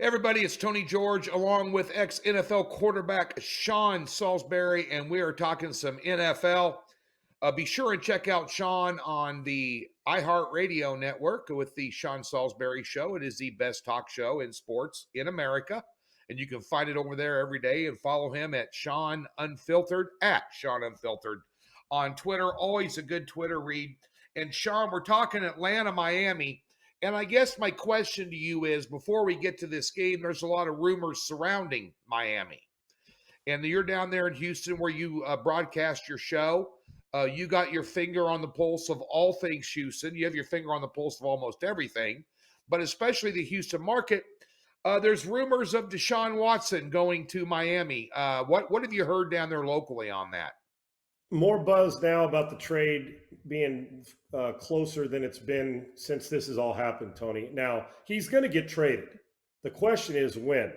Everybody, it's Tony George along with ex-NFL quarterback Sean Salisbury, and we are talking some NFL. Be sure and check out Sean on the iHeartRadio network with the Sean Salisbury Show. It is the best talk show in sports in America, and you can find it over there every day and follow him at Sean Unfiltered, on Twitter. Always a good Twitter read. And Sean, we're talking Atlanta, Miami. And I guess my question to you is, before we get to this game, there's a lot of rumors surrounding Miami. And you're down there in Houston where you broadcast your show. You got your finger on the pulse of all things Houston. You have your finger on the pulse of almost everything, but especially the Houston market. There's rumors of DeShawn Watson going to Miami. What have you heard down there locally on that? More buzz now about the trade being closer than it's been since this has all happened, Tony. Now, he's going to get traded. The question is when.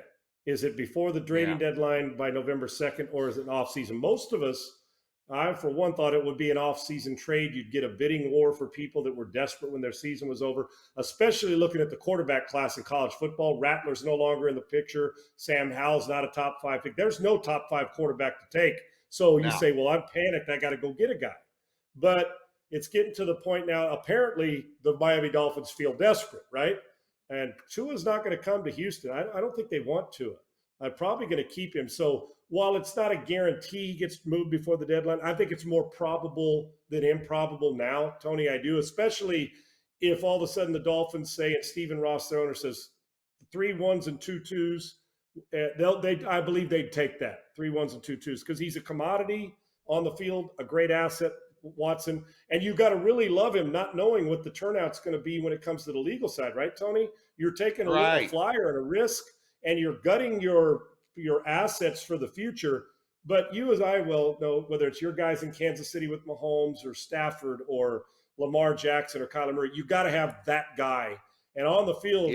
Is it before the trading deadline by November 2nd, or is it an offseason? Most of us, I, for one, thought it would be an offseason trade. You'd get a bidding war for people that were desperate when their season was over, especially looking at the quarterback class in college football. Rattler's no longer in the picture. Sam Howell's not a top 5 pick. There's no top 5 quarterback to take. So you say, well, I'm panicked. I got to go get a guy. But it's getting to the point now, apparently the Miami Dolphins feel desperate, right? And Tua's not going to come to Houston. I don't think they want Tua. I'm probably going to keep him. So while it's not a guarantee he gets moved before the deadline, I think it's more probable than improbable now, Tony. I do, especially if all of a sudden the Dolphins say, and Stephen Ross, their owner, says 3 1s and 2 2s. I believe they'd take that 3 1s and 2 2s because he's a commodity on the field, a great asset, Watson. And you got to really love him, not knowing what the turnout's going to be when it comes to the legal side, right, Tony? You're taking a little flyer and a risk, and you're gutting your assets for the future. But you, as I well know, whether it's your guys in Kansas City with Mahomes or Stafford or Lamar Jackson or Kyler Murray, you got to have that guy. And on the field,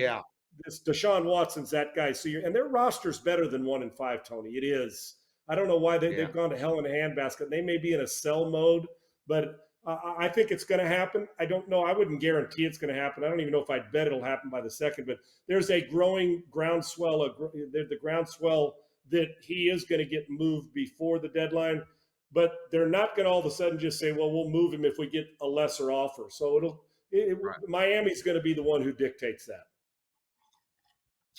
this DeShawn Watson's that guy. So and their roster's better than 1 and 5, Tony. It is. I don't know why they've gone to hell in a handbasket. They may be in a sell mode, but I think it's going to happen. I don't know. I wouldn't guarantee it's going to happen. I don't even know if I'd bet it'll happen by the second, but there's a growing groundswell, the groundswell that he is going to get moved before the deadline, but they're not going to all of a sudden just say, well, we'll move him if we get a lesser offer. So Miami's going to be the one who dictates that.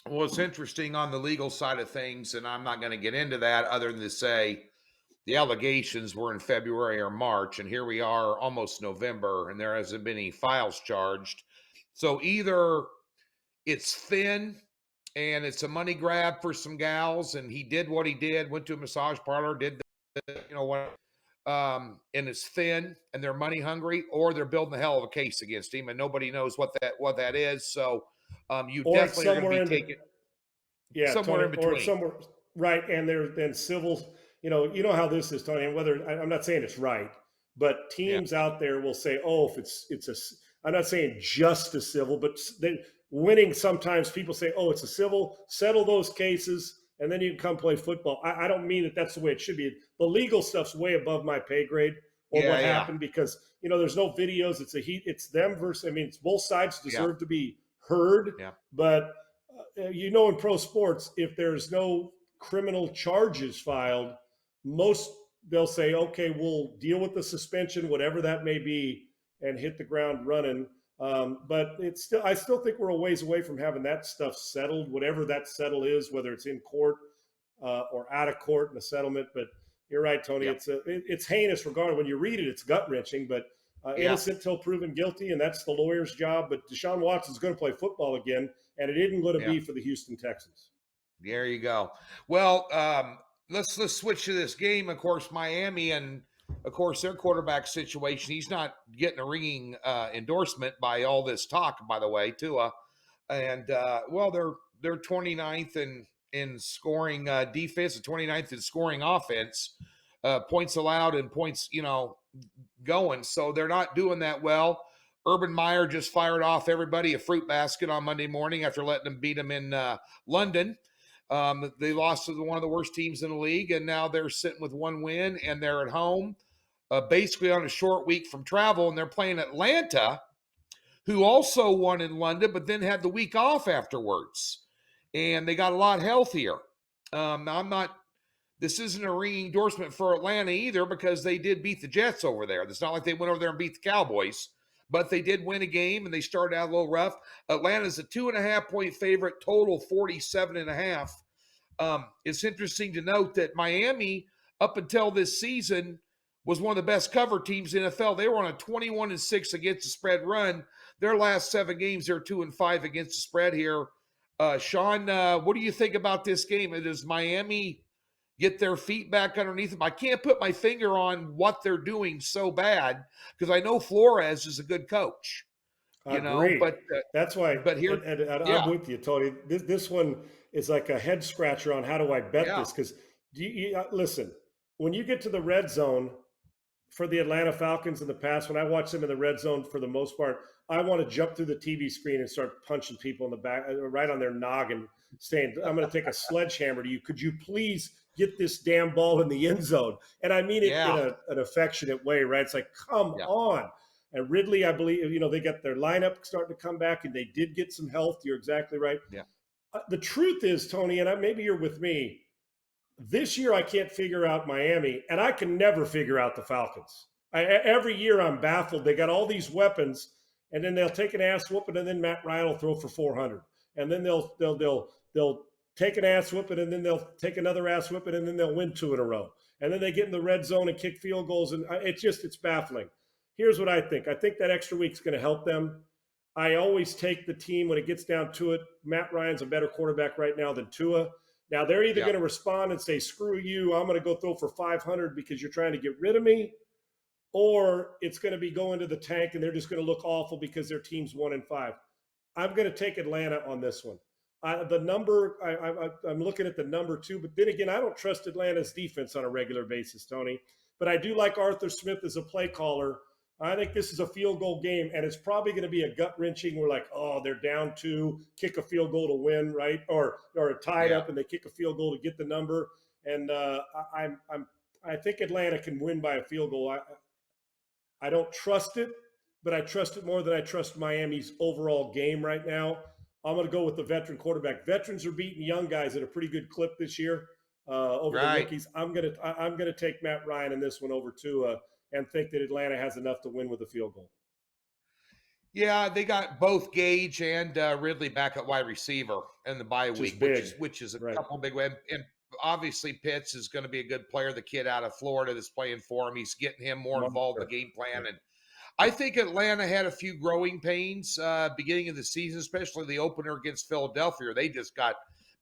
Well, it's interesting on the legal side of things, and I'm not going to get into that other than to say the allegations were in February or March, and here we are almost November, and there hasn't been any files charged. So either it's thin and it's a money grab for some gals, and he did what he did, went to a massage parlor, did and it's thin and they're money hungry, or they're building a hell of a case against him, and nobody knows what that is. So you definitely are going to be taking somewhere in between. Or somewhere, right, and then civil. You know how this is, Tony, and whether I'm not saying it's right, but teams out there will say, oh, if it's I'm not saying just a civil, but winning sometimes people say, oh, it's a civil, settle those cases, and then you can come play football. I don't mean that that's the way it should be. The legal stuff's way above my pay grade or what happened because, there's no videos. It's them versus, it's both sides deserve to be heard, but in pro sports, if there's no criminal charges filed, they'll say, okay, we'll deal with the suspension, whatever that may be, and hit the ground running. But I still think we're a ways away from having that stuff settled, whatever that settle is, whether it's in court or out of court in a settlement. But you're right, Tony. It's heinous regardless. When you read it, it's gut wrenching, but innocent till proven guilty, and that's the lawyer's job. But DeShawn Watson's going to play football again, and it isn't going to be for the Houston Texans. There you go. Well, let's switch to this game. Of course, Miami and, of course, their quarterback situation. He's not getting a ringing endorsement by all this talk, by the way, Tua. And, they're 29th in scoring defense and 29th in scoring offense, points allowed and points, going. So they're not doing that well. Urban Meyer just fired off everybody a fruit basket on Monday morning after letting them beat them in London. They lost to one of the worst teams in the league, and now they're sitting with 1 win, and they're at home, basically on a short week from travel, and they're playing Atlanta, who also won in London, but then had the week off afterwards. and they got a lot healthier. This isn't a ringing endorsement for Atlanta either, because they did beat the Jets over there. It's not like they went over there and beat the Cowboys, but they did win a game and they started out a little rough. Atlanta's a 2.5-point favorite, total 47.5. It's interesting to note that Miami, up until this season, was one of the best cover teams in the NFL. They were on a 21-6 against the spread run. Their last 7 games, they're 2-5 against the spread here. Sean, what do you think about this game? Does Miami get their feet back underneath them? I can't put my finger on what they're doing so bad, because I know Flores is a good coach. I agree. But that's why. But here, and yeah. I'm with you, Tony. This one is like a head scratcher on how do I bet this? Because listen, when you get to the red zone for the Atlanta Falcons in the past, when I watch them in the red zone, for the most part, I want to jump through the TV screen and start punching people in the back, right on their noggin, saying, "I'm going to take a sledgehammer to you. Could you please get this damn ball in the end zone?" And I mean it in an affectionate way, right? It's like, come on. And Ridley, I believe, they got their lineup starting to come back, and they did get some health. You're exactly right. Yeah. The truth is, Tony, and maybe you're with me, this year I can't figure out Miami, and I can never figure out the Falcons. Every year I'm baffled. They got all these weapons, and then they'll take an ass whooping, and then Matt Ryan will throw for 400, and then they'll take an ass whooping, and then they'll take another ass whooping, and then they'll win 2 in a row, and then they get in the red zone and kick field goals, and it's baffling. Here's what I think. I think that extra week's going to help them. I always take the team when it gets down to it. Matt Ryan's a better quarterback right now than Tua. Now, they're either going to respond and say, screw you, I'm going to go throw for 500 because you're trying to get rid of me, or it's going to be going to the tank and they're just going to look awful because their team's 1-5. I'm going to take Atlanta on this one. The number, I'm looking at the number 2, but then again, I don't trust Atlanta's defense on a regular basis, Tony. But I do like Arthur Smith as a play caller. I think this is a field goal game, and it's probably going to be a gut-wrenching. We're like, oh, they're down 2, kick a field goal to win, right? Or tied up, and they kick a field goal to get the number. And I think Atlanta can win by a field goal. I don't trust it, but I trust it more than I trust Miami's overall game right now. I'm going to go with the veteran quarterback. Veterans are beating young guys at a pretty good clip this year over the rookies. I'm going to take Matt Ryan in this one over Tua, and think that Atlanta has enough to win with a field goal. Yeah, they got both Gage and Ridley back at wide receiver in the bye week, which is a couple big wins. And obviously Pitts is going to be a good player. The kid out of Florida that's playing for him, he's getting him more involved in the game plan. And I think Atlanta had a few growing pains beginning of the season, especially the opener against Philadelphia. They just got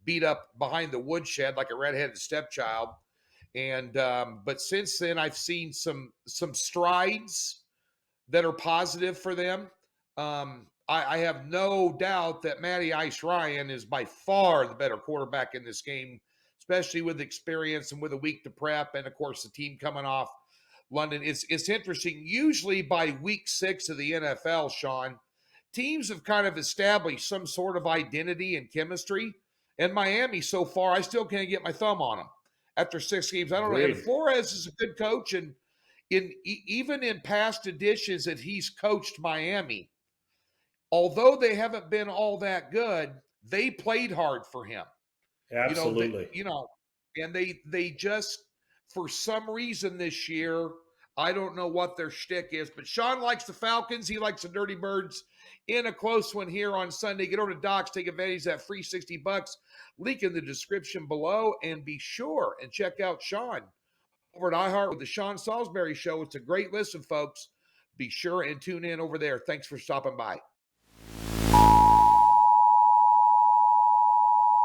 beat up behind the woodshed like a redheaded stepchild. And but since then, I've seen some strides that are positive for them. I have no doubt that Matty Ice Ryan is by far the better quarterback in this game, especially with experience and with a week to prep, and of course the team coming off London. It's interesting. Usually by week 6 of the NFL, Sean, teams have kind of established some sort of identity and chemistry. And Miami, so far, I still can't get my thumb on them. After 6 games, I don't know. And Flores is a good coach, and even in past editions that he's coached Miami, although they haven't been all that good, they played hard for him. Absolutely. And they just, for some reason this year, I don't know what their shtick is, but Sean likes the Falcons. He likes the Dirty Birds in a close one here on Sunday. Get over to Docs, take advantage of that free $60. Link in the description below, and be sure and check out Sean over at iHeart with the Sean Salisbury Show. It's a great listen, folks. Be sure and tune in over there. Thanks for stopping by.